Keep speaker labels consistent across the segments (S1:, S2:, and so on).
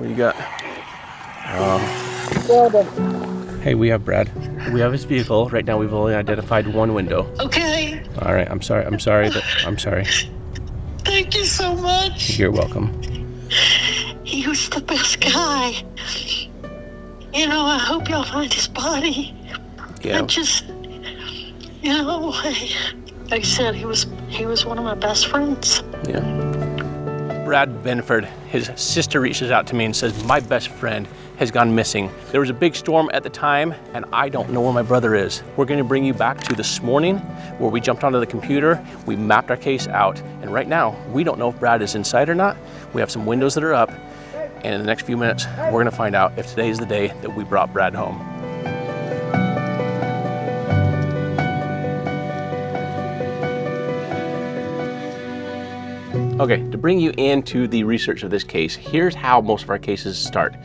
S1: What do you got? Hey, we have Brad. We have his vehicle. Right now we've only identified one window.
S2: Okay.
S1: All right, I'm sorry. I'm sorry.
S2: Thank you so much.
S1: You're welcome.
S2: He was the best guy. You know, I hope y'all find his body.
S1: Yeah.
S2: I just, you know, like I said, he was one of my best friends.
S1: Yeah. Brad Benford, his sister reaches out to me and says, my best friend has gone missing. There was a big storm at the time, and I don't know where my brother is. We're gonna bring you back to this morning where we jumped onto the computer, we mapped our case out, and right now, we don't know if Brad is inside or not. We have some windows that are up, and in the next few minutes, we're gonna find out if today is the day that we brought Brad home. Okay, to bring you into the research of this case, here's how most of our cases start.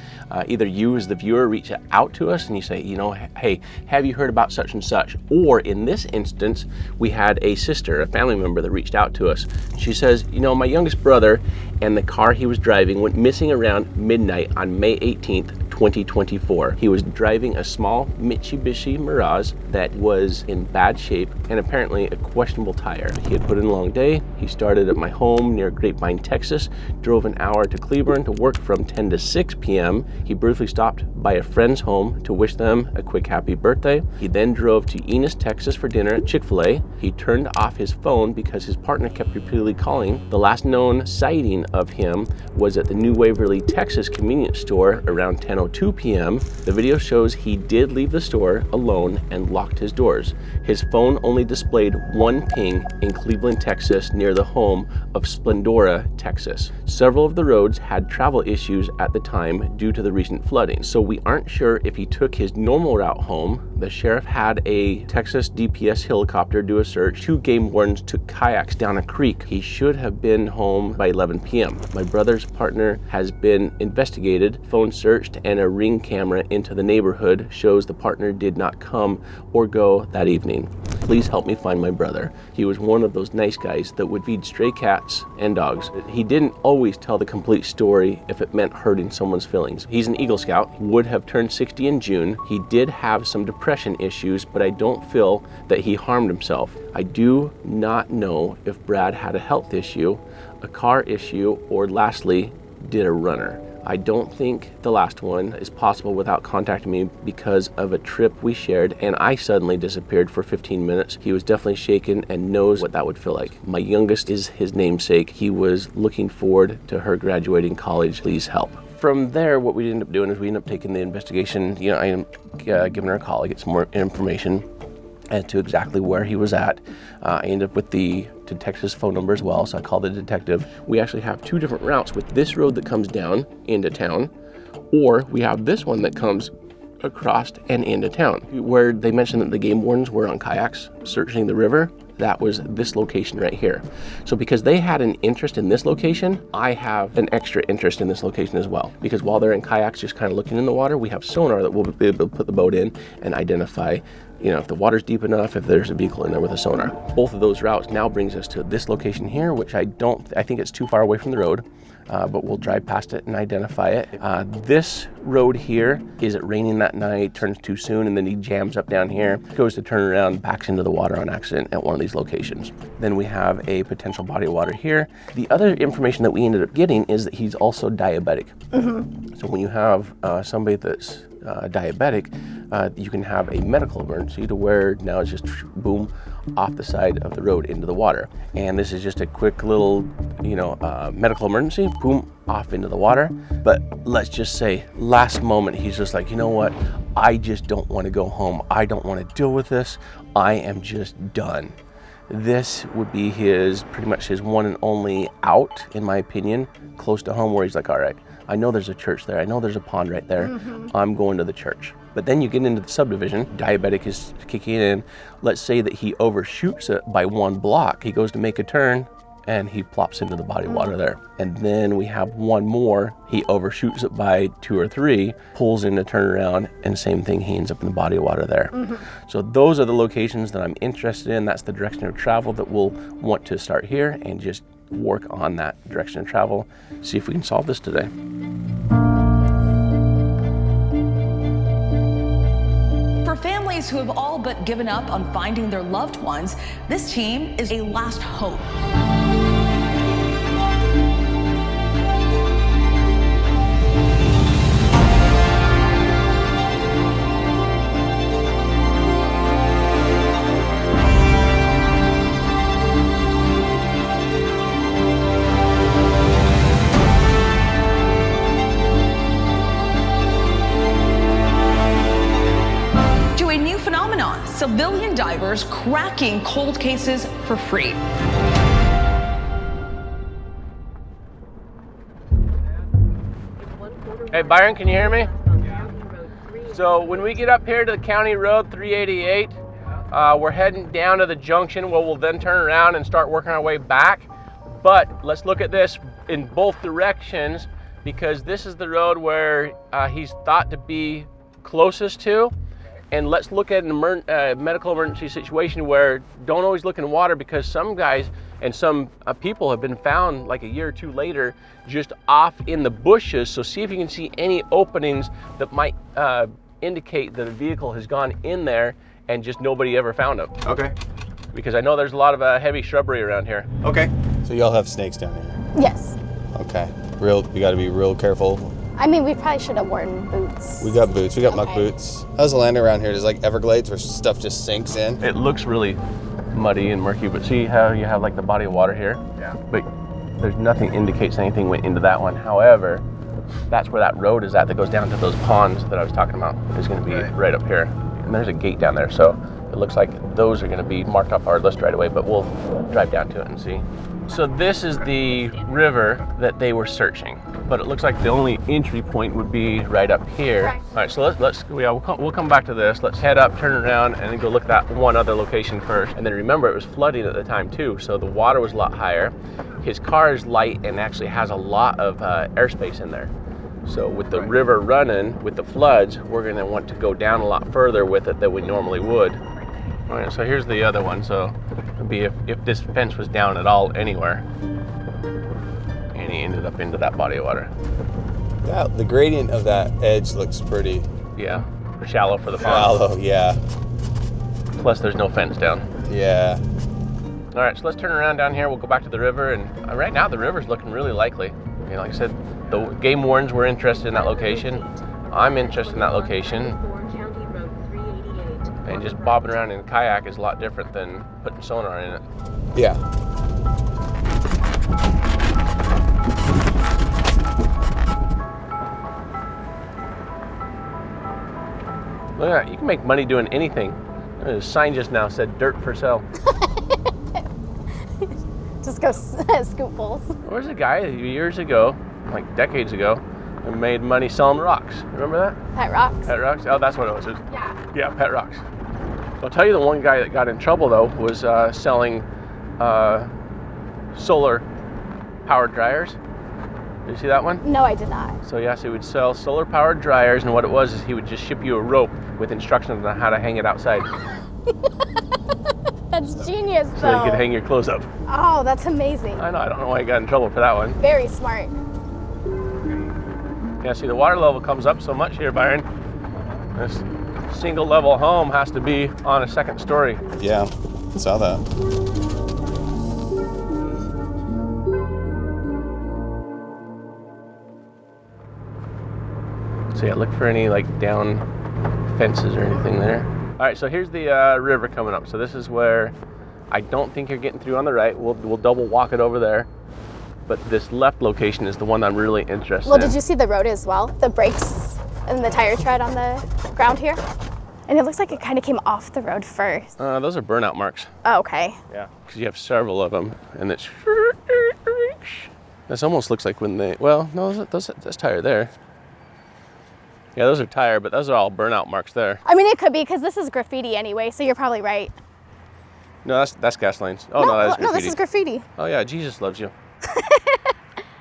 S1: Either you as the viewer reach out to us and you say, you know, hey, have you heard about such and such? Or in this instance, we had a sister, a family member that reached out to us. She says, you know, my youngest brother and the car he was driving went missing around midnight on May 18th, 2024. He was driving a small Mitsubishi Mirage that was in bad shape and apparently a questionable tire. He had put in a long day. He started at my home near Grapevine, Texas, drove an hour to Cleburne to work from 10 to 6 p.m. He briefly stopped by a friend's home to wish them a quick happy birthday. He then drove to Enos, Texas for dinner at Chick-fil-A. He turned off his phone because his partner kept repeatedly calling. The last known sighting of him was at the New Waverly, Texas convenience store around 10:02 p.m. The video shows he did leave the store alone and locked his doors. His phone only displayed one ping in Cleveland, Texas, near the home of Splendora, Texas. Several of the roads had travel issues at the time due to the recent flooding, so we aren't sure if he took his normal route home. The sheriff had a Texas DPS helicopter do a search. 2 game wardens took kayaks down a creek. He should have been home by 11 p.m. My brother's partner has been investigated, phone searched, and a ring camera into the neighborhood shows the partner did not come or go that evening. Please help me find my brother. He was one of those nice guys that would feed stray cats and dogs. He didn't always tell the complete story if it meant hurting someone's feelings. He's an Eagle Scout, would have turned 60 in June. He did have some depression issues, but I don't feel that he harmed himself. I do not know if Brad had a health issue, a car issue, or lastly, did a runner. I don't think the last one is possible without contacting me because of a trip we shared and I suddenly disappeared for 15 minutes. He was definitely shaken and knows what that would feel like. My youngest is his namesake. He was looking forward to her graduating college. Please help. From there, what we ended up doing is we ended up taking the investigation. You know, I ended up giving her a call to get some more information as to exactly where he was at. I ended up with the detective's phone number as well, so I called the detective. We actually have 2 different routes with this road that comes down into town, or we have this one that comes across and into town, where they mentioned that the game wardens were on kayaks searching the river. That was this location right here. So because they had an interest in this location, I have an extra interest in this location as well. Because while they're in kayaks just kind of looking in the water, we have sonar that we'll be able to put the boat in and identify, you know, if the water's deep enough, if there's a vehicle in there with a sonar. Both of those routes now brings us to this location here, which I think it's too far away from the road. But we'll drive past it and identify it. This road here, is it raining that night, turns too soon, and then he jams up down here, goes to turn around, backs into the water on accident at one of these locations. Then we have a potential body of water here. The other information that we ended up getting is that he's also diabetic. Mm-hmm. So when you have somebody that's diabetic, you can have a medical emergency to where now it's just boom off the side of the road into the water. And this is just a quick little, medical emergency, boom, off into the water. But let's just say last moment, he's just like, you know what? I just don't want to go home. I don't want to deal with this. I am just done. This would be pretty much his one and only out, in my opinion, close to home, where he's like, all right, I know there's a church there. I know there's a pond right there. Mm-hmm. I'm going to the church. But then you get into the subdivision, diabetic is kicking in. Let's say that he overshoots it by 1 block. He goes to make a turn and he plops into the body of water there. And then we have one more, he overshoots it by 2 or 3, pulls in to turn around, and same thing, he ends up in the body of water there. Mm-hmm. So those are the locations that I'm interested in. That's the direction of travel that we'll want to start here and just work on that direction of travel. See if we can solve this today.
S3: families who have all but given up on finding their loved ones, this team is a last hope. Civilian divers cracking cold cases for free.
S1: Hey Byron, can you hear me? So when we get up here to the County Road 388, we're heading down to the junction where we'll then turn around and start working our way back. But let's look at this in both directions, because this is the road where he's thought to be closest to. And let's look at a medical emergency situation where don't always look in water, because some guys and some people have been found like a year or two later just off in the bushes. So see if you can see any openings that might indicate that a vehicle has gone in there and just nobody ever found them.
S4: Okay.
S1: Because I know there's a lot of heavy shrubbery around here.
S4: Okay. So y'all have snakes down here?
S5: Yes.
S4: Okay. We got to be real careful.
S5: I mean, we probably should have worn boots.
S4: We got boots. We got muck
S5: Okay.
S4: boots. How's the land around here? Does like Everglades where stuff just sinks in?
S1: It looks really muddy and murky, but see how you have like the body of water here?
S4: Yeah.
S1: But there's nothing indicates anything went into that one. However, that's where that road is at that goes down to those ponds that I was talking about. It's going to be right up here. And there's a gate down there, so it looks like those are going to be marked off our list right away, but we'll drive down to it and see. So this is the river that they were searching, but it looks like the only entry point would be right up here.
S5: Right.
S1: All right, so we'll come back to this. Let's head up, turn around, and then go look at that one other location first. And then remember, it was flooding at the time too, so the water was a lot higher. His car is light and actually has a lot of airspace in there. So with the river running, with the floods, we're gonna want to go down a lot further with it than we normally would. All right, so here's the other one. So it'd be if this fence was down at all anywhere, and he ended up into that body of water.
S4: The gradient of that edge looks pretty
S1: Yeah, shallow for the pond.
S4: shallow. Yeah.
S1: Plus there's no fence down.
S4: Yeah.
S1: All right, so let's turn around down here. We'll go back to the river, and right now the river's looking really likely. You know, like I said, the game wardens were interested in that location. I'm interested in that location. And just bobbing around in a kayak is a lot different than putting sonar in it.
S4: Yeah.
S1: Look at that, you can make money doing anything. The sign just now said dirt for sale.
S5: Just go scoopfuls.
S1: There was a guy years ago, like decades ago, who made money selling rocks. Remember that?
S5: Pet rocks.
S1: Pet rocks? Oh, that's what it was.
S5: Yeah.
S1: Yeah, pet rocks. I'll tell you, the one guy that got in trouble though was selling solar powered dryers. Did you see that one?
S5: No, I did not.
S1: So yes, he would sell solar powered dryers, and what it was is he would just ship you a rope with instructions on how to hang it outside.
S5: That's genius, though.
S1: So you could hang your clothes up.
S5: Oh, that's amazing.
S1: I know, I don't know why he got in trouble for that one.
S5: Very smart.
S1: Yeah, see, the water level comes up so much here, Byron. This single level home has to be on a second story.
S4: Yeah. Saw that.
S1: So yeah, look for any like down fences or anything there. All right, so here's the river coming up. So this is where I don't think you're getting through on the right. We'll double walk it over there. But this left location is the one I'm really interested in.
S5: Well, did you see the road as well? The brakes and the tire tread on the ground here? And it looks like it kind of came off the road first.
S1: Those are burnout marks.
S5: Oh, okay.
S1: Yeah, because you have several of them, and it's. This almost looks like when they. Well, no, that's tire there. Yeah, those are tire, but those are all burnout marks there.
S5: I mean, it could be because this is graffiti anyway, so you're probably right.
S1: No, that's gas lanes. Oh no, that is graffiti.
S5: No, this is graffiti.
S1: Oh yeah, Jesus loves you.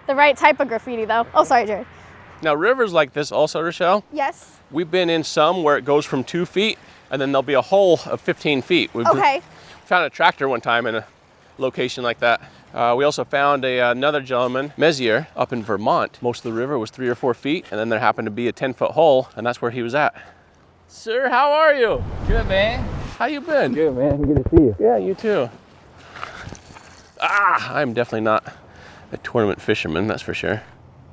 S5: The right type of graffiti, though. Oh, sorry, Jared.
S1: Now rivers like this also, Rochelle.
S5: Yes.
S1: We've been in some where it goes from 2 feet, and then there'll be a hole of 15 feet. We've
S5: Okay.
S1: found a tractor one time in a location like that. We also found another gentleman, Messier, up in Vermont. Most of the river was 3 or 4 feet, and then there happened to be a 10-foot hole, and that's where he was at. Sir, how are you?
S6: Good, man.
S1: How you been?
S6: Good, man. Good to see you.
S1: Yeah, you too. I'm definitely not a tournament fisherman, that's for sure.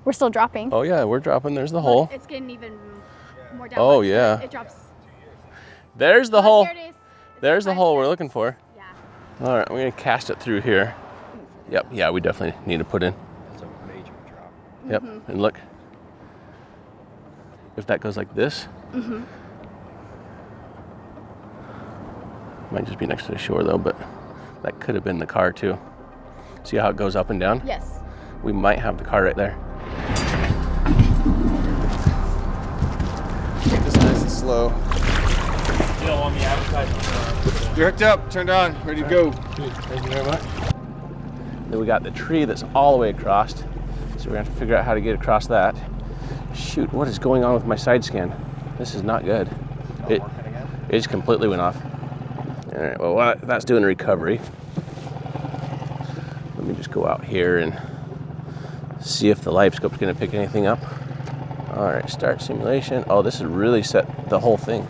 S5: We're still dropping.
S1: Oh yeah, we're dropping. There's the hole.
S5: It's getting even more down.
S1: Oh yeah.
S5: It drops.
S1: There's the hole.
S5: There it is.
S1: There's the hole we're looking for.
S5: Yeah.
S1: All right, we're gonna cast it through here. Yep, yeah, we definitely need to put in.
S6: That's a major drop.
S1: Yep, and look. If that goes like this, might just be next to the shore though, but that could have been the car too. See how it goes up and down?
S5: Yes.
S1: We might have the car right there.
S4: Take this nice and slow.
S6: You don't want me advertising.
S4: You're hooked up, turned on, ready to go.
S1: Thank you very much. Then we got the tree that's all the way across. So we're gonna have to figure out how to get across that. Shoot, what is going on with my side scan? This is not good. It just completely went off. All right, well, while that's doing recovery, let me just go out here and see if the live scope's gonna pick anything up. All right, start simulation. Oh, this has really set the whole thing.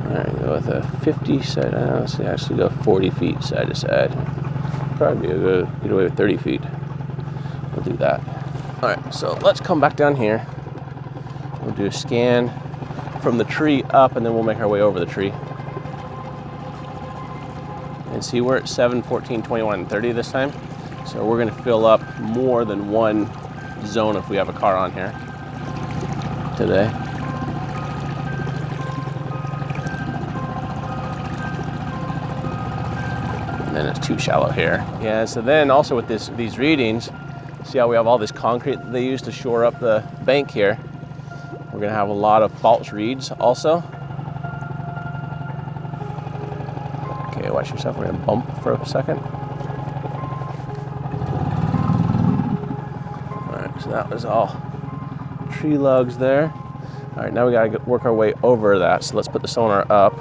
S1: All right, go with a 50 side. Let's actually go 40 feet side to side. Probably be a good get away with 30 feet. We'll do that. All right, so let's come back down here. We'll do a scan from the tree up, and then we'll make our way over the tree. And see, we're at 7, 14, 21, and 30 this time. So we're gonna fill up more than one zone if we have a car on here today. And then it's too shallow here. Yeah, so then also with these readings, see how we have all this concrete that they use to shore up the bank here. We're gonna have a lot of false reads also. Okay, watch yourself, we're gonna bump for a second. All right, so that was all tree lugs there. All right, now we gotta work our way over that. So let's put the sonar up.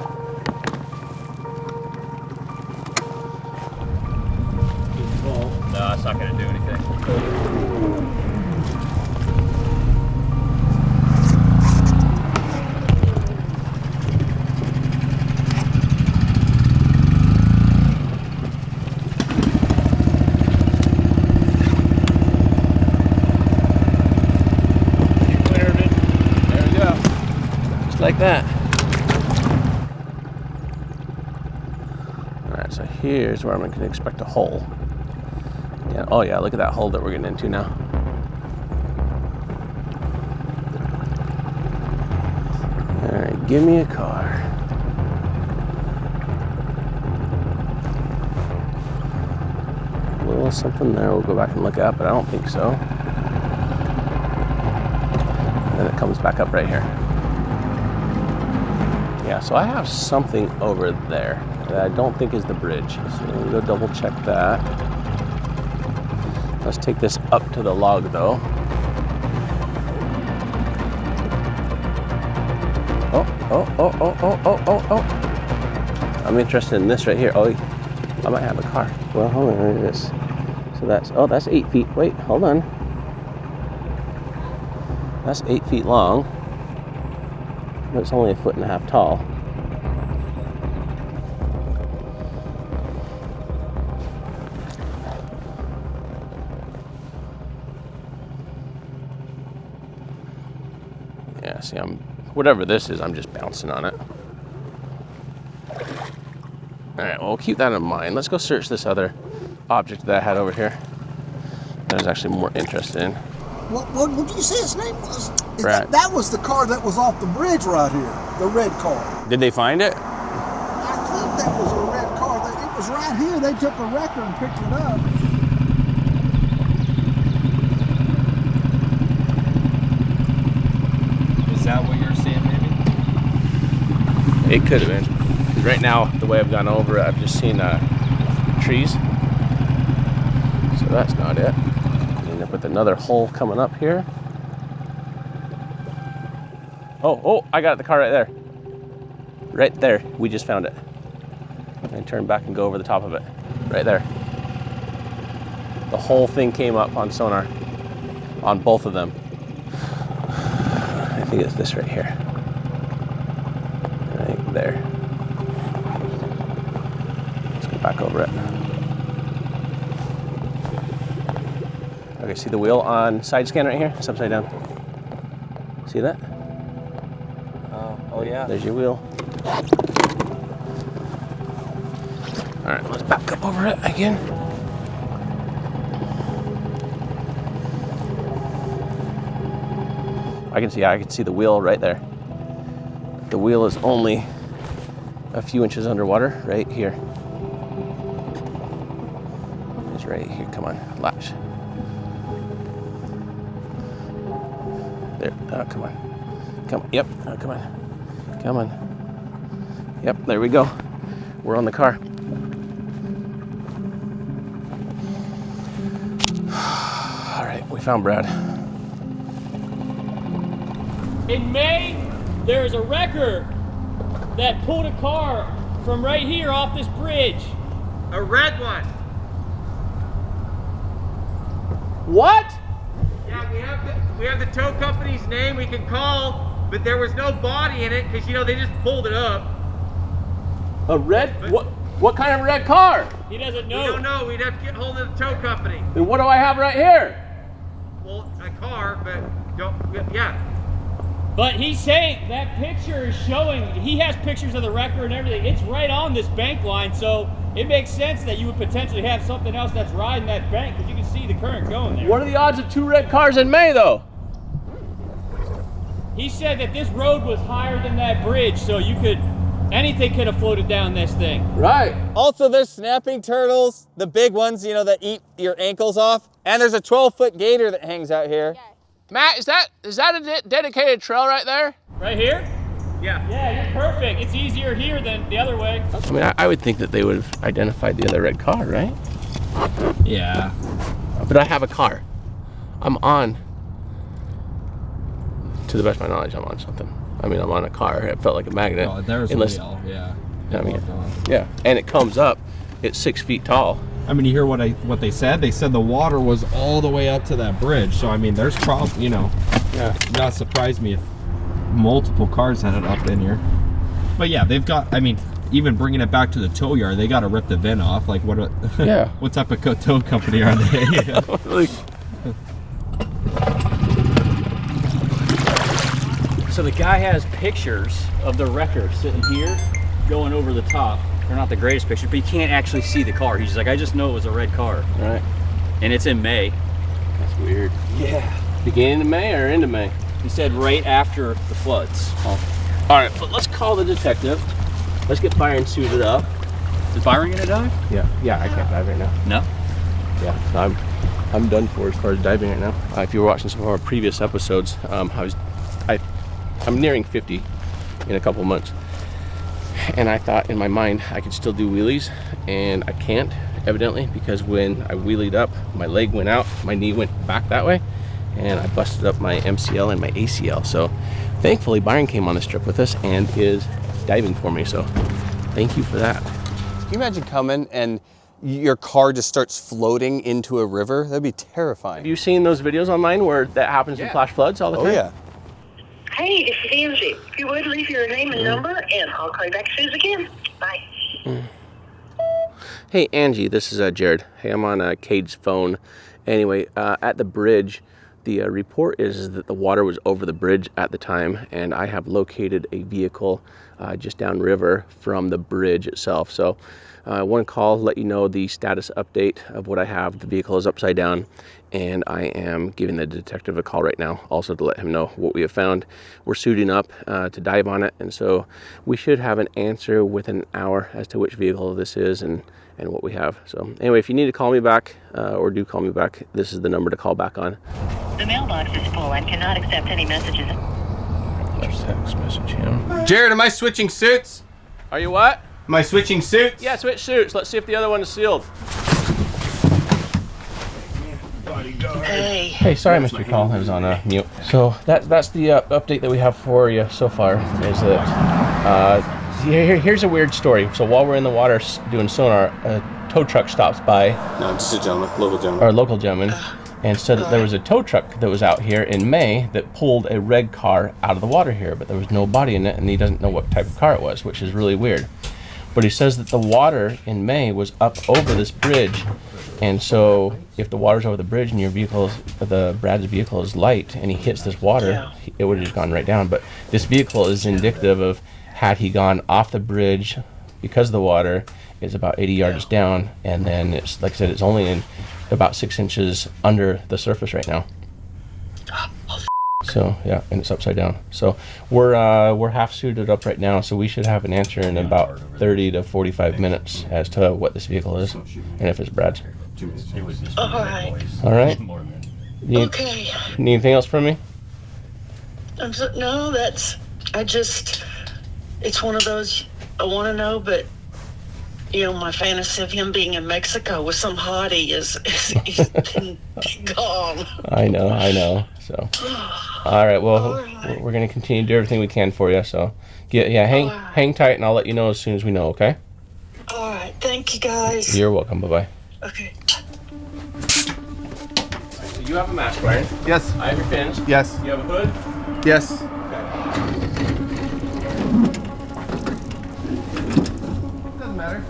S6: No, it's not gonna do anything.
S1: Like that. All right, so here's where I'm gonna expect a hole. Yeah, oh yeah, look at that hole that we're getting into now. All right, give me a car. A little something there we'll go back and look at, but I don't think so. And then it comes back up right here. Yeah, so I have something over there that I don't think is the bridge. So we'll go double check that. Let's take this up to the log though. Oh. I'm interested in this right here. Oh, I might have a car. Well, hold on, there it is. So that's 8 feet. Wait, hold on. That's 8 feet long. But it's only 1.5 feet tall. Yeah, see, whatever this is, I'm just bouncing on it. All right, well, we'll keep that in mind. Let's go search this other object that I had over here that I was actually more interested in.
S7: What did you say its name was?
S1: That
S7: was the car that was off the bridge right here, the red car.
S1: Did they find it?
S7: I think that was a red car. It was right here. They took a record and picked it up.
S6: Is that what you're seeing, maybe?
S1: It could have been. Right now, the way I've gone over it, I've just seen trees. So that's not it. End up with another hole coming up here. Oh, I got the car right there. Right there, we just found it. And turn back and go over the top of it. Right there. The whole thing came up on sonar. On both of them. I think it's this right here. over it. Okay, see the wheel on side scan right here? It's upside down. See that?
S8: Oh yeah.
S1: There's your wheel. All right, let's back up over it again. I can see the wheel right there. The wheel is only a few inches underwater right here. It's right here, come on, latch. There, oh, come on. Come, yep, oh, come on. Come on. Yep, there we go. We're on the car. All right, we found Brad.
S6: In May, there is a wrecker that pulled a car from right here off this bridge.
S8: A red one.
S1: What?
S8: Yeah, we have the tow company's name we can call, but there was no body in it because they just pulled it up.
S1: A red? What kind of red car?
S6: He doesn't know.
S8: We don't know. We'd have to get hold of the tow company.
S1: Then what do I have right here?
S8: Well, a car, but yeah.
S6: But he's saying that picture is showing, he has pictures of the wrecker and everything. It's right on this bank line, so it makes sense that you would potentially have something else that's riding that bank because you can see the current going there.
S1: What are the odds of 2 red cars in May, though?
S6: He said that this road was higher than that bridge, so anything could have floated down this thing.
S1: Right.
S4: Also, there's snapping turtles, the big ones, that eat your ankles off. And there's a 12-foot gator that hangs out here.
S1: Matt, is that a dedicated trail right there?
S6: Right here?
S8: Yeah.
S6: Yeah, you're perfect. It's easier here than the other way.
S1: I mean, I would think that they would have identified the other red car, right?
S6: Yeah.
S1: But I have a car. I'm on. To the best of my knowledge, I'm on something. I mean, I'm on a car. It felt like a magnet.
S9: Oh, there's a wheel, yeah.
S1: I mean, yeah, and it comes up. It's 6 feet tall.
S9: I mean, you hear what they said? They said the water was all the way up to that bridge. So I mean, there's probably,
S1: Yeah.
S9: not surprised me if multiple cars had it up in here. But yeah, they've got. I mean, even bringing it back to the tow yard, they got to rip the VIN off. Like what?
S1: Yeah.
S9: What type of tow company are they?
S1: Like,
S10: So the guy has pictures of the wrecker sitting here, going over the top. They're not the greatest pictures, but you can't actually see the car. He's like, I just know it was a red car.
S1: right.
S10: And it's in May.
S1: That's weird.
S10: Yeah.
S1: Beginning of May or end of May?
S10: He said right after the floods.
S1: Oh. All right, but let's call the detective. Let's get Byron suited up.
S10: Is Byron gonna dive?
S1: Yeah, I can't dive right now.
S10: No?
S1: Yeah, I'm done for as far as diving right now. If you were watching some of our previous episodes, I'm nearing 50 in a couple months. And I thought in my mind I could still do wheelies, and I can't, evidently, because when I wheelied up, my leg went out, my knee went back that way, and I busted up my MCL and my ACL. So thankfully Byron came on this trip with us and is diving for me, so thank you for that.
S4: Can you imagine coming and your car just starts floating into a river? That'd be terrifying.
S1: Have you seen those videos online where that happens in flash floods all the time?
S4: Oh yeah.
S2: Hey, this is Angie. If you would leave your name and number, and I'll call you back soon again. Bye.
S1: Hey Angie, this is Jared. Hey, I'm on Cade's phone. Anyway, at the bridge, the report is that the water was over the bridge at the time, and I have located a vehicle just downriver from the bridge itself. So one call, let you know the status update of what I have. The vehicle is upside down, and I am giving the detective a call right now also to let him know what we have found. We're suiting up to dive on it, and so we should have an answer within an hour as to which vehicle this is and what we have. So anyway, if you need to call me back or do call me back, this is the number to call back on.
S2: The mailbox is full and cannot accept any messages.
S1: Just text message him.
S4: Jared, am I switching suits?
S1: Are you what?
S4: Am I switching suits?
S1: Yeah, switch suits. Let's see if the other one is sealed.
S2: Hey.
S1: Hey, sorry I missed your call. I was on mute. So that's the update that we have for you so far. Is that here's a weird story. So while we're in the water doing sonar, a tow truck stops by.
S4: No, just a gentleman, local gentleman.
S1: Our local gentleman, and said that there was a tow truck that was out here in May that pulled a red car out of the water here, but there was no body in it, and he doesn't know what type of car it was, which is really weird. But he says that the water in May was up over this bridge. And so if the water's over the bridge and your vehicle, Brad's vehicle is light and he hits this water, it would have just gone right down. But this vehicle is indicative of, had he gone off the bridge because the water is about 80 yards down, and then it's, like I said, it's only in about 6 inches under the surface right now. So yeah, and it's upside down. So we're half suited up right now, so we should have an answer in about 30 to 45 minutes as to what this vehicle is and if it's Brad's.
S2: All right.
S1: All right.
S2: Okay.
S1: Need anything else from me?
S2: No, it's one of those I want to know, but you know, my fantasy of him being in Mexico with some hottie is gone.
S1: I know. So, all right. Well, we're gonna continue to do everything we can for you. So, hang tight, and I'll let you know as soon as we know. Okay.
S2: All right. Thank you, guys.
S1: You're welcome. Bye bye.
S2: Okay.
S1: So you have a mask, Ryan?
S4: Yes.
S1: I have your pins.
S4: Yes.
S1: You have a hood?
S4: Yes. Doesn't matter.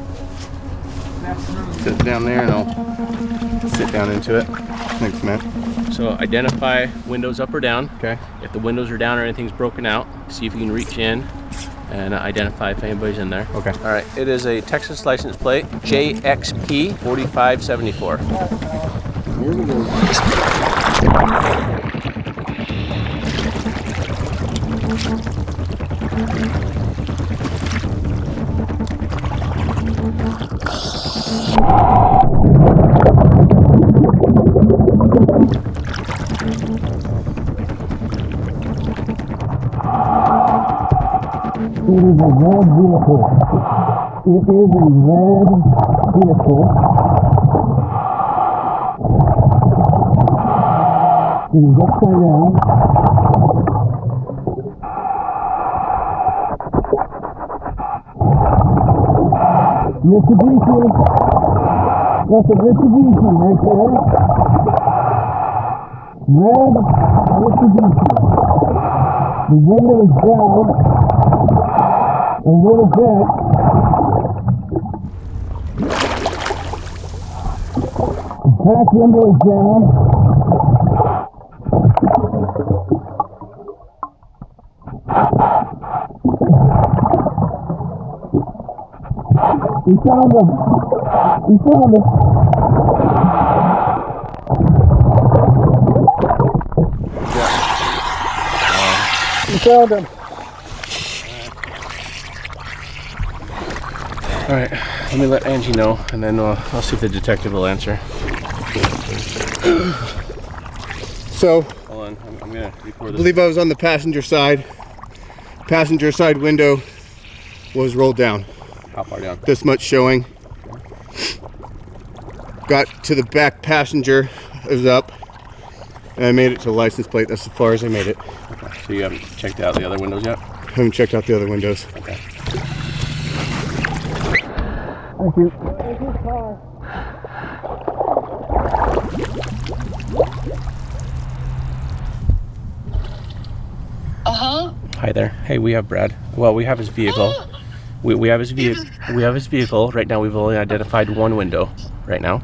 S4: Sit down there and I'll sit down into it. Thanks, man.
S1: So identify windows up or down.
S4: Okay.
S1: If the windows are down or anything's broken out, see if you can reach in and identify if anybody's in there.
S4: Okay.
S1: All right. It is a Texas license plate, JXP 4574.
S4: Here we go.
S7: It is a red vehicle. It is a red vehicle. It is upside down. Mitsubishi. That's a Mitsubishi right there. Red Mitsubishi. The window is down a little bit. The back window is down. We found him. We found him. We found him.
S1: All right. Let me let Angie know, and then I'll see if the detective will answer.
S4: So,
S1: Hold on. I'm going to record
S4: I
S1: this.
S4: believe I was on the passenger side. Passenger side window was rolled down.
S1: How far down?
S4: This much showing. Got to the back passenger, it was up. And I made it to the license plate. That's as far as I made it.
S1: Okay. So you haven't checked out the other windows yet?
S4: Haven't checked out the other windows.
S1: Okay.
S7: Thank you.
S2: Uh-huh.
S1: Hi there. Hey, we have Brad. Well, we have his vehicle. We have his vehicle. We have his vehicle. Right now, we've only identified one window right now.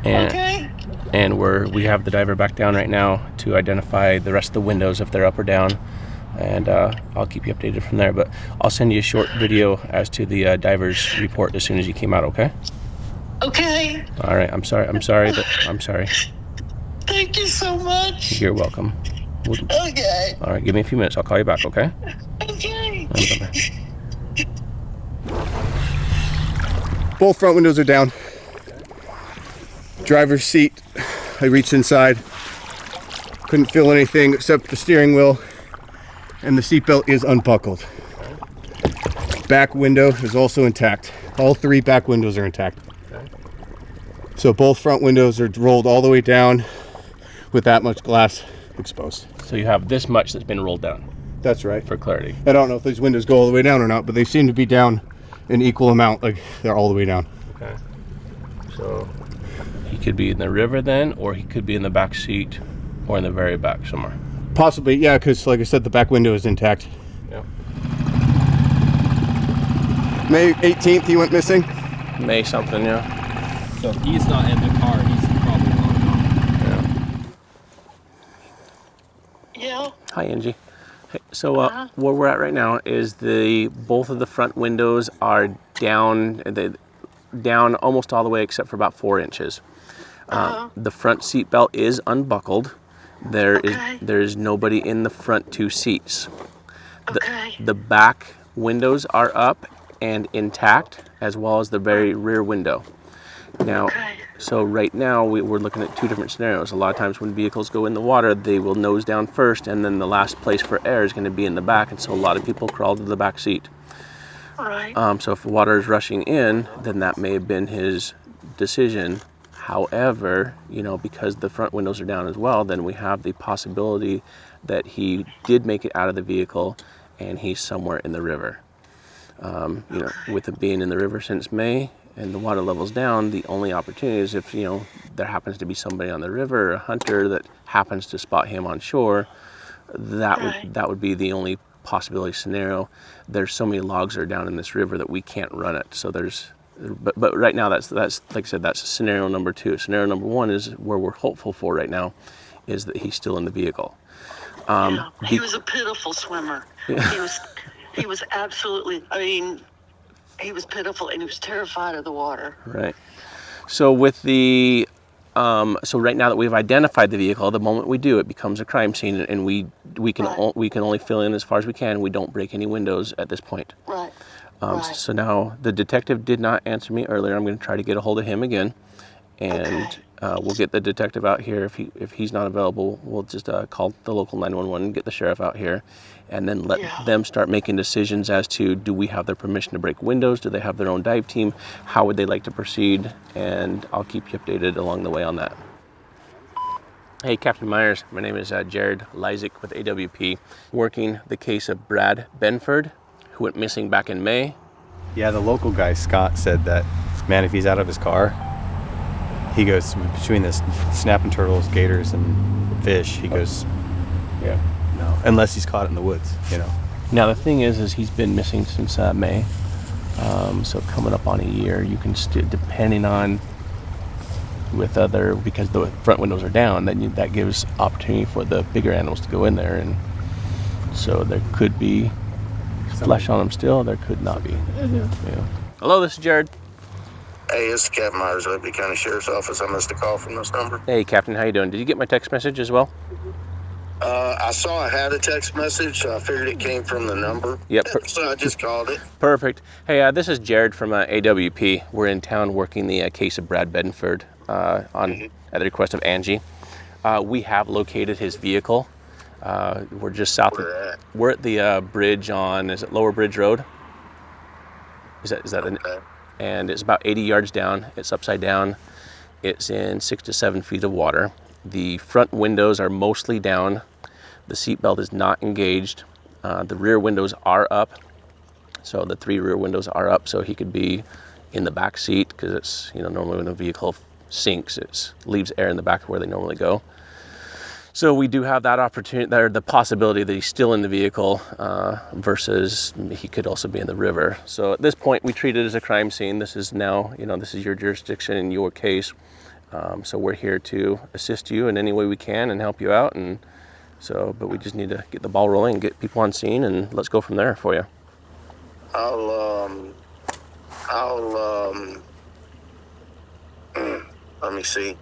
S1: And
S2: Okay.
S1: and we have the diver back down right now to identify the rest of the windows if they're up or down. And I'll keep you updated from there. But I'll send you a short video as to the diver's report as soon as you came out. Okay?
S2: Okay.
S1: All right. I'm sorry. I'm sorry.
S2: Thank you so much.
S1: You're welcome.
S2: Okay.
S1: All right. Give me a few minutes. I'll call you back. Okay?
S2: Okay.
S1: Bye-bye.
S4: Both front windows are down. Driver's seat, I reached inside. Couldn't feel anything except the steering wheel, and the seatbelt is unbuckled. Back window is also intact. All three back windows are intact. So both front windows are rolled all the way down with that much glass exposed.
S1: So you have this much that's been rolled down.
S4: That's right.
S1: For clarity.
S4: I don't know if these windows go all the way down or not, but they seem to be down an equal amount, like they're all the way down.
S1: Okay. So he could be in the river then, or he could be in the back seat, or in the very back somewhere.
S4: Possibly, yeah, because like I said, the back window is intact.
S1: Yep.
S4: May 18th he went missing.
S1: May something, yeah.
S9: So if he's not in the car, he's probably long gone.
S2: Yeah.
S1: Hi, Angie. Hey, so where we're at right now is both of the front windows are down, down almost all the way except for about 4 inches. The front seat belt is unbuckled. There is nobody in the front 2 seats. The back windows are up and intact, as well as the very rear window. Now, so right now we're looking at 2 different scenarios. A lot of times when vehicles go in the water, they will nose down first, and then the last place for air is going to be in the back, and so a lot of people crawl to the back seat.
S2: Right.
S1: So if water is rushing in, then that may have been his decision. However, you know, because the front windows are down as well, then we have the possibility that he did make it out of the vehicle and he's somewhere in the river. You know, with it being in the river since May and the water level's down, the only opportunity is if, you know, there happens to be somebody on the river, a hunter that happens to spot him on shore, that would be the only possibility scenario. There's so many logs that are down in this river that we can't run it. So but right now that's like I said, that's scenario number 2. Scenario number 1 is where we're hopeful for right now, is that he's still in the vehicle.
S2: He was a pitiful swimmer. Yeah. He was absolutely, I mean, he was pitiful and he was terrified of the water.
S1: Right. So with the so right now that we've identified the vehicle, the moment we do, it becomes a crime scene, and we can only fill in as far as we can. We don't break any windows at this point.
S2: Right.
S1: So now the detective did not answer me earlier. I'm going to try to get a hold of him again, and we'll get the detective out here. If he's not available, we'll just call the local 911 and get the sheriff out here, and then let them start making decisions as to, do we have their permission to break windows? Do they have their own dive team? How would they like to proceed? And I'll keep you updated along the way on that. Hey, Captain Myers. My name is Jared Lysick with AWP, working the case of Brad Benford, who went missing back in May.
S11: Yeah, the local guy, Scott, said that, man, if he's out of his car, he goes between the snapping turtles, gators, and fish, he goes,
S1: yeah,
S11: no, unless he's caught in the woods, you know.
S1: Now, the thing is he's been missing since May. So coming up on a year, you can still, depending on because the front windows are down, then that gives opportunity for the bigger animals to go in there. And so there could be flesh on them still, there could not be. Yeah. Hello, this is Jared.
S12: Hey, this is Captain Myers, Waverly County Sheriff's Office. I missed a call from this number.
S1: Hey, Captain, how you doing? Did you get my text message as well?
S12: I saw I had a text message, so I figured it came from the number.
S1: Yep.
S12: So I just called it.
S1: Perfect. Hey, this is Jared from AWP. We're in town working the case of Brad Benford at the request of Angie. We have located his vehicle. We're just south. We're at the bridge on, is it Lower Bridge Road? Is that
S12: okay.
S1: And it's about 80 yards down. It's upside down. It's in 6 to 7 feet of water. The front windows are mostly down. The seatbelt is not engaged. The rear windows are up. So the 3 rear windows are up, so he could be in the back seat, because it's, you know, normally when a vehicle sinks, it leaves air in the back where they normally go. So we do have that opportunity, or the possibility that he's still in the vehicle, versus he could also be in the river. So at this point, we treat it as a crime scene. This is now, you know, this is your jurisdiction and your case. So we're here to assist you in any way we can and help you out. And so, but we just need to get the ball rolling and get people on scene, and let's go from there for you.
S12: Let me see.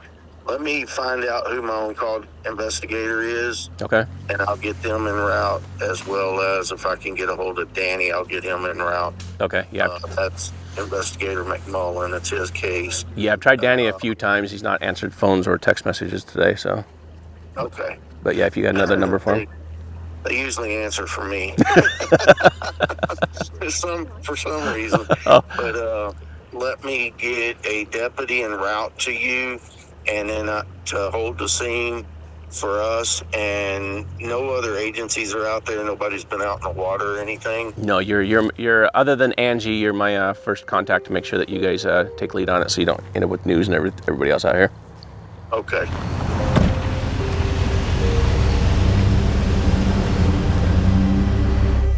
S12: Let me find out who my on-call investigator is.
S1: Okay.
S12: And I'll get them en route, as well as if I can get a hold of Danny, I'll get him en route.
S1: Okay, yeah.
S12: That's Investigator McMullen. It's his case.
S1: Yeah, I've tried Danny a few times. He's not answered phones or text messages today, so.
S12: Okay.
S1: But yeah, if you got another number for him.
S12: They usually answer for me. for some reason.
S1: Oh.
S12: But let me get a deputy en route to you, and then to hold the scene for us. And no other agencies are out there. Nobody's been out in the water or anything.
S1: No, you're other than Angie, you're my first contact to make sure that you guys take lead on it, so you don't end up with news and everybody else out here.
S12: Okay.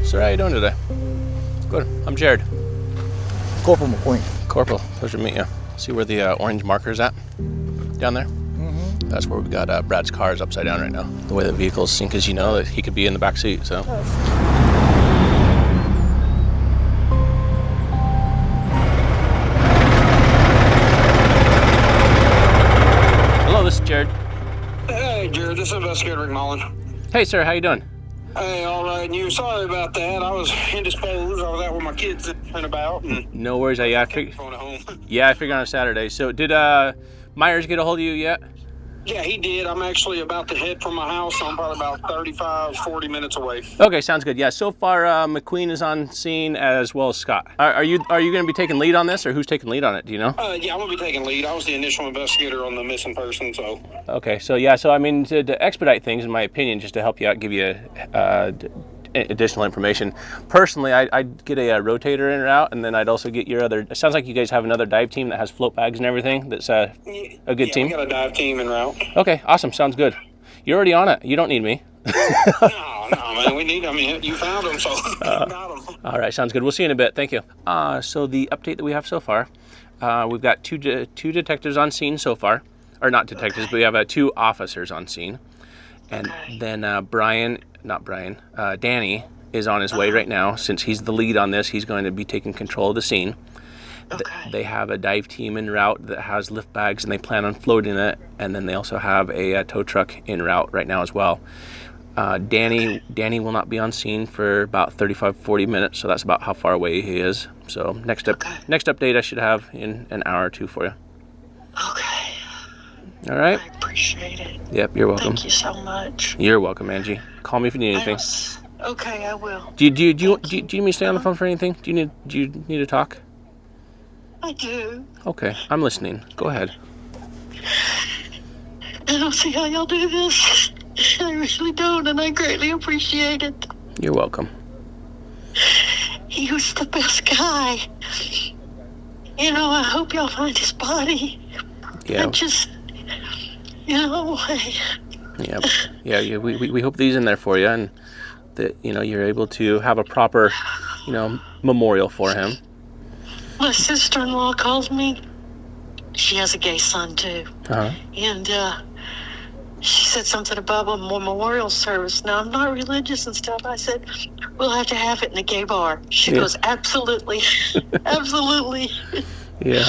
S1: Sir, how you doing today? Good. I'm Jared.
S13: Corporal McQueen.
S1: Corporal, pleasure to meet you. See where the orange marker's at? Down there? Mm-hmm. That's where we've got Brad's car is upside down right now. The way the vehicle's sink, as you know, that he could be in the back seat, so. Hello, this is Jared.
S14: Hey, Jared, this is Investigator Rick Mullen.
S1: Hey, sir, how you doing?
S14: Hey, all right, and you? Sorry about that. I was indisposed. I was out with my kids and about. And
S1: no worries. I figured on a Saturday. So did Myers get a hold of you yet?
S14: Yeah, he did. I'm actually about to head from my house. I'm probably about 35, 40 minutes away.
S1: Okay, sounds good. Yeah, so far McQueen is on scene as well as Scott. Are you going to be taking lead on this, or who's taking lead on it? Do you know?
S14: Yeah, I'm going to be taking lead. I was the initial investigator on the missing person, so.
S1: Okay, so yeah, I mean, to expedite things, in my opinion, just to help you out, give you additional information. Personally, I'd get a rotator in route, and then I'd also get your other. It sounds like you guys have another dive team that has float bags and everything. That's a good team.
S14: We got a dive team en route.
S1: Okay, awesome. Sounds good. You're already on it. You don't need me.
S14: no, man. We need them. I mean, you found them, so got them.
S1: All right, sounds good. We'll see you in a bit. Thank you. So the update that we have so far, we've got two detectives on scene so far, or not detectives, but we have 2 officers on scene, and then Danny is on his way right now. Since he's the lead on this, he's going to be taking control of the scene. They have a dive team en route that has lift bags, and they plan on floating it. And then they also have a tow truck en route right now as well. Danny will not be on scene for about 35-40 minutes, so that's about how far away he is. So next update I should have in an hour or 2 for you.
S2: Okay.
S1: All right.
S2: I appreciate it.
S1: Yep, you're welcome.
S2: Thank you so much.
S1: You're welcome, Angie. Call me if you need anything.
S2: Okay, I will.
S1: Do you need me to stay on the phone for anything? Do you need to talk?
S2: I do.
S1: Okay, I'm listening. Go ahead.
S2: I don't see how y'all do this. I really don't, and I greatly appreciate it.
S1: You're welcome.
S2: He was the best guy. You know, I hope y'all find his body.
S1: Yeah.
S2: I just,
S1: Yeah, we hope that he's in there for you, and that, you're able to have a proper, memorial for him.
S2: My sister-in-law calls me. She has a gay son, too.
S1: Uh-huh.
S2: And she said something about a memorial service. Now, I'm not religious and stuff. I said, we'll have to have it in a gay bar. She goes, absolutely. Absolutely.
S1: Yeah.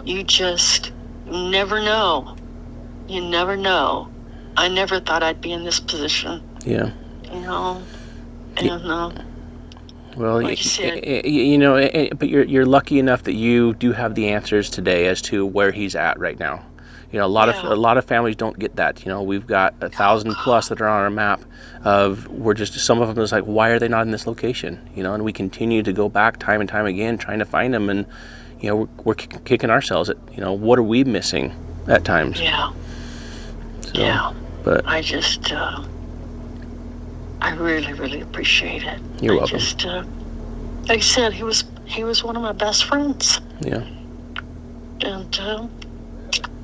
S2: You just never know. You never know. I never thought I'd be in this position.
S1: Yeah. Well,
S2: like you said.
S1: But you're lucky enough that you do have the answers today as to where he's at right now. A lot of families don't get that. We've got 1,000+ that are on our map. Some of them is like, why are they not in this location? And we continue to go back time and time again trying to find them, and we're kicking ourselves at what are we missing at times.
S2: Yeah.
S1: So,
S2: yeah.
S1: But
S2: I just I really, really appreciate it.
S1: You're welcome.
S2: Just like I said, he was one of my best friends.
S1: Yeah.
S2: And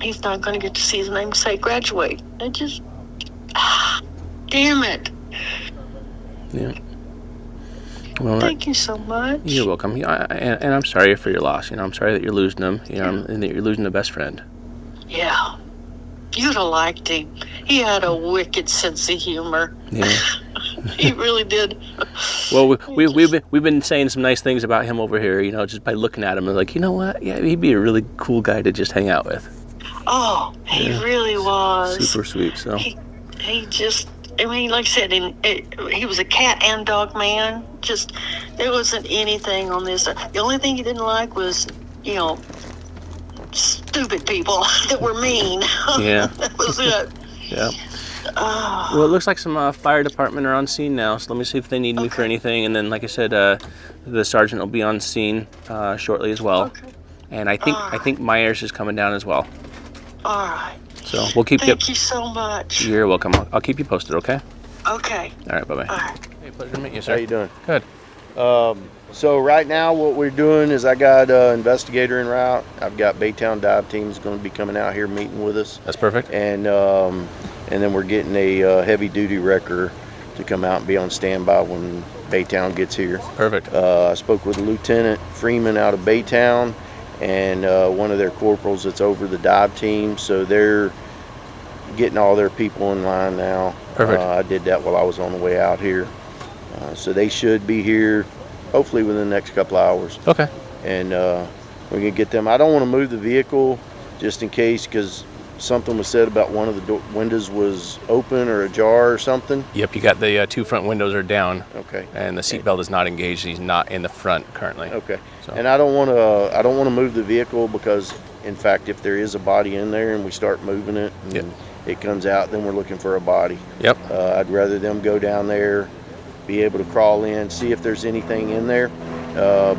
S2: he's not going to get to see his namesake graduate. I just, damn it.
S1: Yeah. Well,
S2: thank you so much.
S1: You're welcome. And I'm sorry for your loss. I'm sorry that you're losing him. And that you're losing a best friend.
S2: Yeah. You'd have liked him. He had a wicked sense of humor.
S1: Yeah.
S2: He really did.
S1: Well, we've been saying some nice things about him over here. Just by looking at him, and like, you know what? Yeah, he'd be a really cool guy to just hang out with.
S2: Oh, he really was.
S1: Super sweet. So
S2: he just, I mean, like I said, he was a cat and dog man. Just, there wasn't anything on this. The only thing he didn't like was, stupid people that were mean.
S1: Yeah.
S2: That was it.
S1: Yeah. Well, it looks like some fire department are on scene now, so let me see if they need me for anything. And then, like I said, the sergeant will be on scene shortly as well.
S2: Okay.
S1: And I think Myers is coming down as well.
S2: All right.
S1: So we'll keep
S2: Thank you so much.
S1: You're welcome. I'll keep you posted, okay?
S2: Okay.
S1: All right, bye-bye.
S2: All right.
S1: Hey, pleasure to meet you, sir.
S15: How you doing?
S1: Good.
S15: So right now what we're doing is I got an investigator en route. I've got Baytown dive teams going to be coming out here meeting with us.
S1: That's perfect.
S15: And then we're getting a heavy duty wrecker to come out and be on standby when Baytown gets here.
S1: Perfect.
S15: I spoke with Lieutenant Freeman out of Baytown and one of their corporals that's over the dive team, so they're getting all their people in line now.
S1: Perfect.
S15: I did that while I was on the way out here. So they should be here hopefully within the next couple of hours.
S1: Okay.
S15: And we're gonna get them. I don't want to move the vehicle just in case, because something was said about one of the windows was open or ajar or something.
S1: Yep, you got the 2 front windows are down.
S15: Okay.
S1: And the seatbelt is not engaged. He's not in the front currently.
S15: Okay.
S1: So.
S15: And I don't want to move the vehicle because, in fact, if there is a body in there and we start moving it and it comes out, then we're looking for a body.
S1: Yep.
S15: I'd rather them go down there, be able to crawl in, see if there's anything in there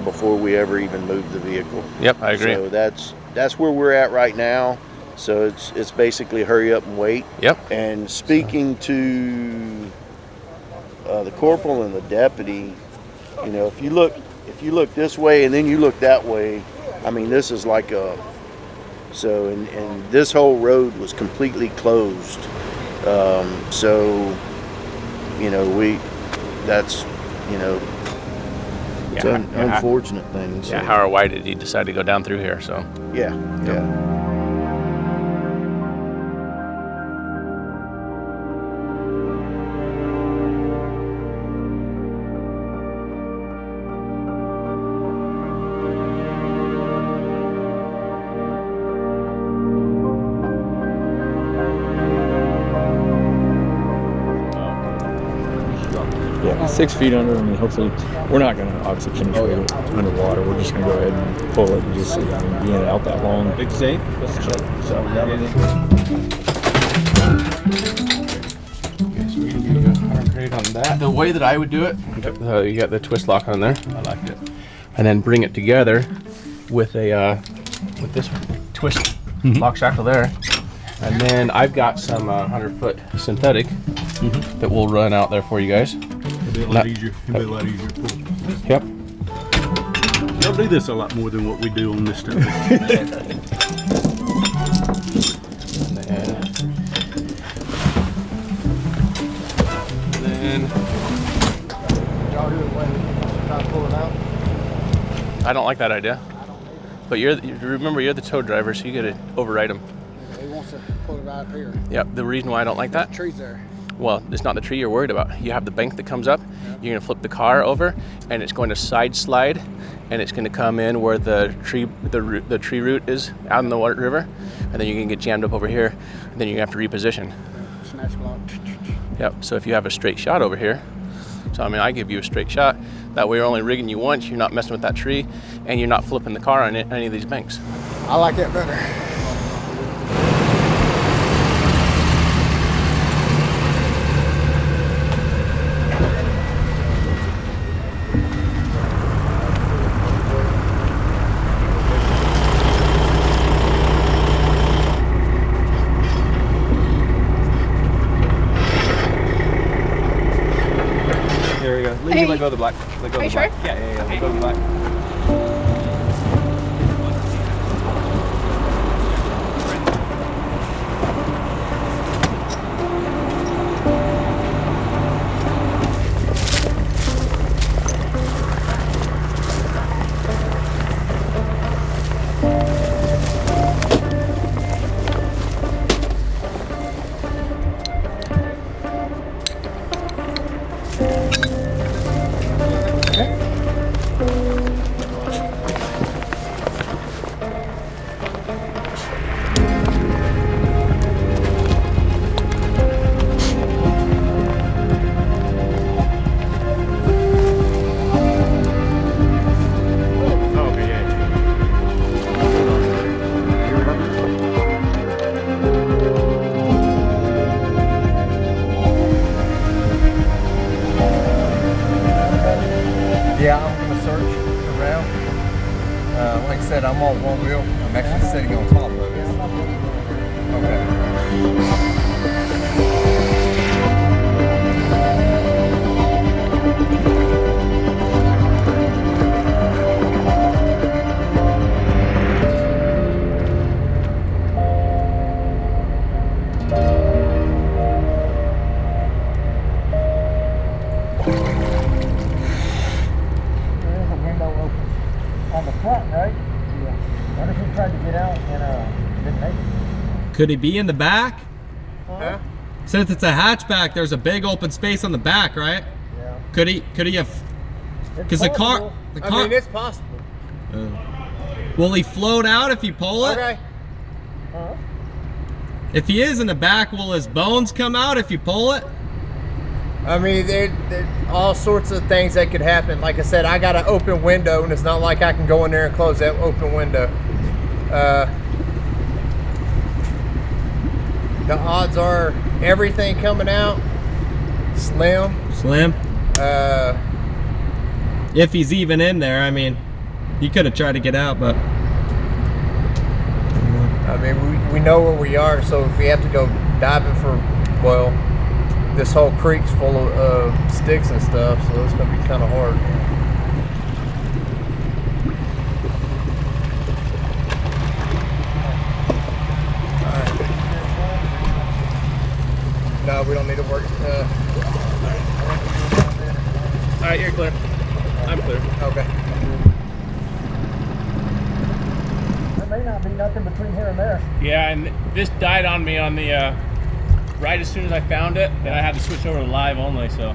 S15: before we ever even move the vehicle.
S1: Yep, I agree.
S15: So that's where we're at right now. So it's basically hurry up and wait.
S1: Yep.
S15: And speaking to the corporal and the deputy, you know, if you look this way and then you look that way, I mean, this is like a, so, and this whole road was completely closed. So, you know, that's, you know, it's an unfortunate thing. So.
S1: Yeah, how or why did you decide to go down through here? So.
S15: Yeah, yeah.
S13: Yeah, 6 feet under. I mean, hopefully, we're not going to obviously penetrate it underwater. We're just going to go ahead and pull it and just see. I mean, being out that long.
S9: Big safe. Let's check. So,
S1: On that. The way that I would do it, you got the twist lock on there. I like it. And then bring it together with a with this twist lock shackle there. And then I've got some 100-foot synthetic that will run out there for you guys.
S16: It'll be a lot easier. It'll be a lot easier to pull.
S1: Yep.
S16: They'll do this a lot more than what we do on this stuff.
S1: I don't like that idea. But remember, you're the tow driver, so you got to override him.
S7: He wants to pull it right up here.
S1: Yep. The reason why I don't like that.
S7: The tree's there.
S1: Well, it's not the tree you're worried about. You have the bank that comes up. You're going to flip the car over, and it's going to side slide, and it's going to come in where the tree root is out in the river, and then you're going to get jammed up over here, and then you have to reposition.
S7: Snatch block.
S1: Yep. So if you have a straight shot over here, so I mean, I give you a straight shot. That way, you're only rigging you once. You're not messing with that tree, and you're not flipping the car on any of these banks.
S7: I like that better.
S9: There we go. Let go of the black. Let go of the black. Yeah. Let go of the black.
S17: Yeah, I'm going to search around. Like I said, I'm on one wheel. I'm actually sitting on top of it. tried to get out and didn't make it.
S9: Could he be in the back?
S17: Huh?
S9: Since it's a hatchback, there's a big open space on the back, right?
S17: Yeah.
S9: Could he have? Because the car.
S17: I mean, it's possible.
S9: Will he float out if you pull it?
S17: Okay. Huh?
S9: If he is in the back, will his bones come out if you pull it?
S17: I mean, there all sorts of things that could happen. Like I said, I got an open window, and it's not like I can go in there and close that open window. The odds are everything coming out slim.
S9: Slim. If he's even in there, I mean, he could have tried to get out, but.
S17: I mean, we know where we are, so if we have to go diving for, well, this whole creek's full of sticks and stuff, so it's going to be kind of hard. All right. No, we don't need to work.
S1: All right, you're clear. I'm clear.
S17: Okay. There may not be nothing between here and there.
S6: Yeah, and this died on me on the right as soon as I found it. Then I had to switch over to live only. So.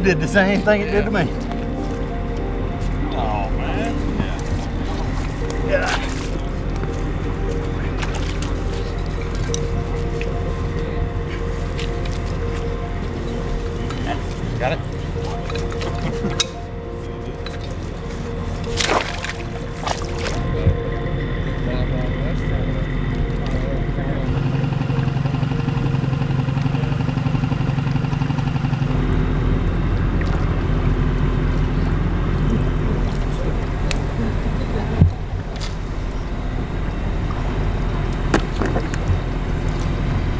S16: Did the same thing it did to me.
S6: Oh man.
S16: Yeah.
S6: Got it?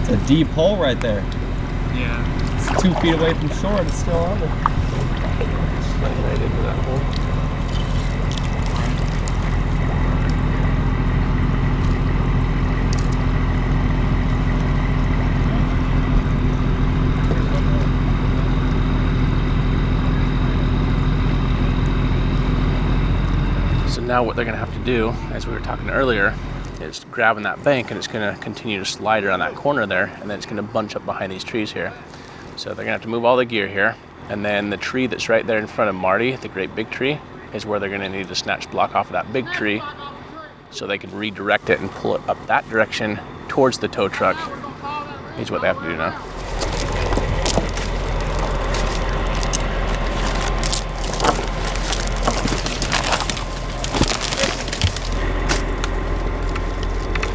S9: It's a deep hole right there.
S6: Yeah.
S9: It's 2 feet away from shore and it's still on there.
S1: Slide right into that hole. So now what they're going to have to do, as we were talking earlier, is grabbing that bank, and it's going to continue to slide around that corner there, and then it's going to bunch up behind these trees here. So they're going to have to move all the gear here, and then the tree that's right there in front of Marty, the great big tree, is where they're going to need to snatch block off of that big tree so they can redirect it and pull it up that direction towards the tow truck. Is what they have to do now.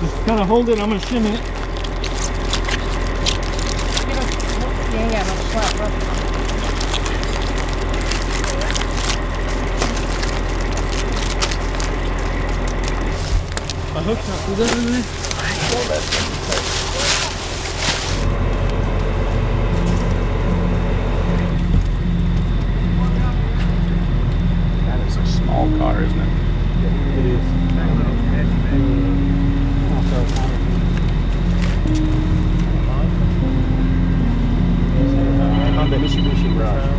S16: Just kind of hold it, I'm going to shimmy it.
S6: My hook's not through there, isn't it?
S1: That is a small car as
S16: the Mitsubishi Mirage.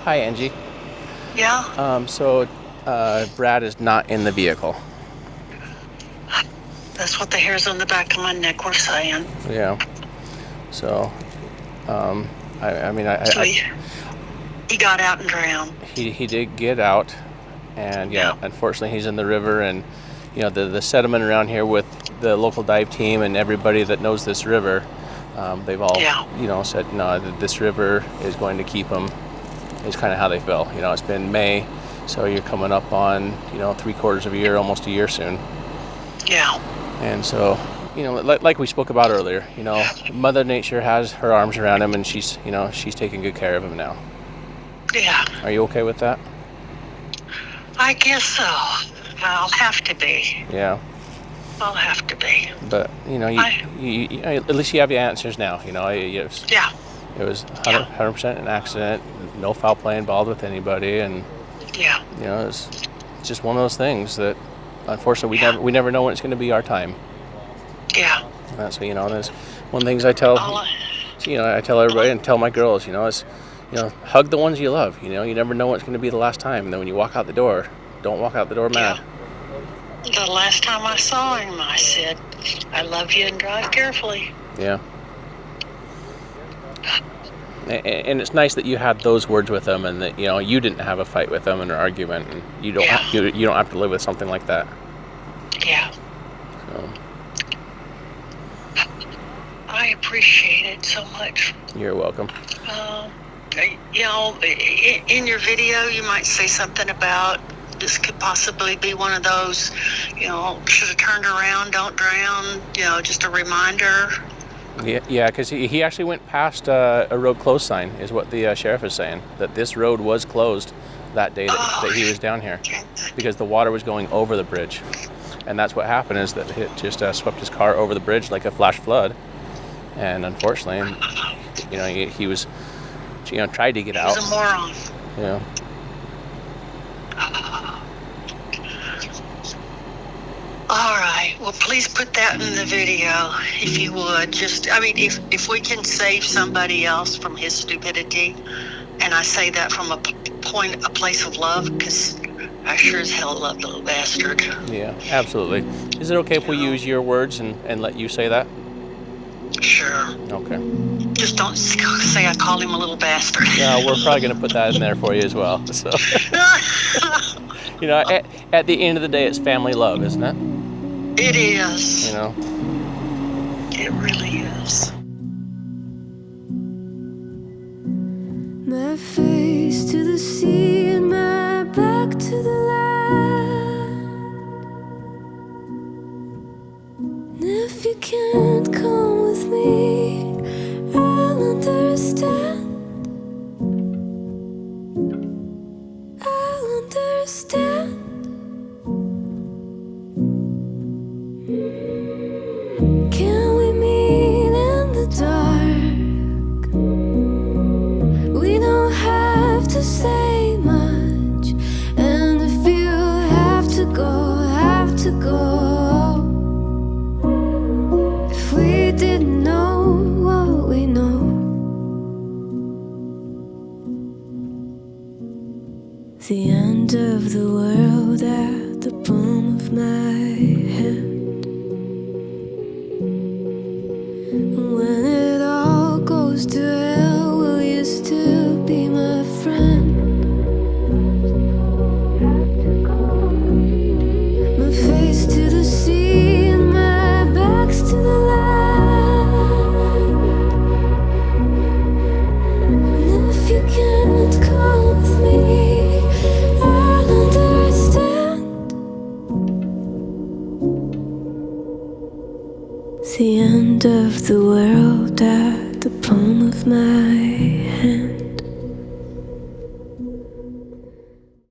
S1: Hi, Angie.
S2: Yeah?
S1: So Brad is not in the vehicle.
S2: That's what the hairs on the back of my neck were saying.
S1: Yeah. So,
S2: He got out and drowned.
S1: He did get out, and unfortunately he's in the river, and the sediment around here with the local dive team and everybody that knows this river, they've all said no, this river is going to keep him. Is kind of how they feel. It's been May, so you're coming up on 3/4 of a year, almost a year soon.
S2: Yeah.
S1: And so, like we spoke about earlier, Mother Nature has her arms around him, and she's taking good care of him now.
S2: Yeah.
S1: Are you okay with that?
S2: I guess so. I'll have to be.
S1: Yeah.
S2: I'll have to be.
S1: But you at least you have your answers now. It was 100% an accident, no foul play involved with anybody, and it's just one of those things that unfortunately we never know when it's going to be our time.
S2: Yeah.
S1: And that's that's one of the things I tell I tell everybody and tell my girls, is hug the ones you love. You never know when it's going to be the last time, and then when you walk out the door, don't walk out the door mad.
S2: The last time I saw him, I said, "I love you and drive carefully."
S1: Yeah. And it's nice that you had those words with them, and that you didn't have a fight with them and an argument, and you don't have to live with something like that.
S2: Yeah.
S1: So.
S2: I appreciate it so much.
S1: You're welcome.
S2: In your video, you might say something about this could possibly be one of those, should have turned around, don't drown, just a reminder.
S1: Yeah, because he actually went past a road closed sign, is what the sheriff is saying, that this road was closed that day that he was down here because the water was going over the bridge. And that's what happened, is that it just swept his car over the bridge like a flash flood. And unfortunately, he was, tried to get out.
S2: He's a moron.
S1: Yeah.
S2: All right. Well, please put that in the video, if you would. If we can save somebody else from his stupidity, and I say that from a place of love, because I sure as hell love the little bastard.
S1: Yeah, absolutely. Is it okay if we use your words and let you say that?
S2: Sure.
S1: Okay.
S2: Just don't say I called him a little bastard.
S1: No, we're probably going to put that in there for you as well. So, at the end of the day, it's family love, isn't it?
S2: It is.
S5: It really is. My face to the sea and my back to the land. And if you can't come with me, I'll understand. I'll understand. Can we meet in the dark? We don't have to say much. And if you have to go. If we didn't know what we know. The end of the world at the palm of my hand. When it all goes to hell, will you still be my friend? My face to the sea and my back's to the land. And if you can't come with me, I'll understand. The end of the world at the palm of my